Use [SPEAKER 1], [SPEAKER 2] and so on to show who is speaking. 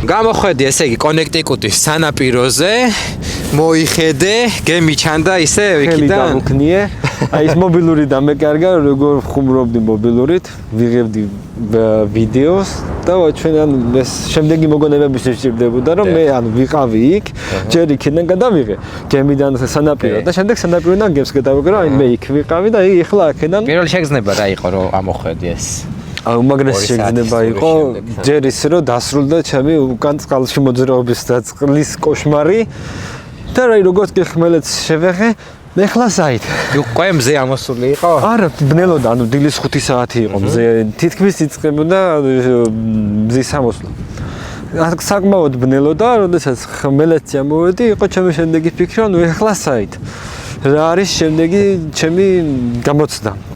[SPEAKER 1] გამოხედი ესე იგი კონექტიკუტის სანაპიროზე მოიხედე გემი ჩანდა ისე იქიდან
[SPEAKER 2] გამქნიე აი ეს მობილური დამეკარგა როგორ ხუმრობდი მობილურით ვიღებდი ვიდეოს და ჩვენ ან ეს შემდეგი მოგონებები შეჭირდებოდა რომ მე ან ვიყავი იქ ჯერ იქიდან გადავიღე გემიდან სანაპირო და შემდეგ სანაპიროდან გემს გადავიღე რომ აი მე იქ ვიყავი და ეხლა აქედან
[SPEAKER 1] პირველი შეგრძნება რა იყო რომ ამოხედი ეს
[SPEAKER 2] უმაგრესი შეგრძნება იყო ჯერ ის რომ დასრულდა ჩემი უკან წყალში მოძრაობის და წყლის კოშმარი და რაი როგორც კი ხმელეთს შევეხე ეხლა საით
[SPEAKER 1] უკვე მზე ამოსული იყო
[SPEAKER 2] არა ბნელოდა ანუ დილის 5 საათი იყო მზე თითქმის იწყებოდა მზის ამოსვლა საკმაოდ ბნელოდა როდესაც ხმელეთში ამოვედი იყო ჩემი შემდეგი ფიქრი ანუ ეხლა საით რა არის შემდეგი ჩემი გამოცდა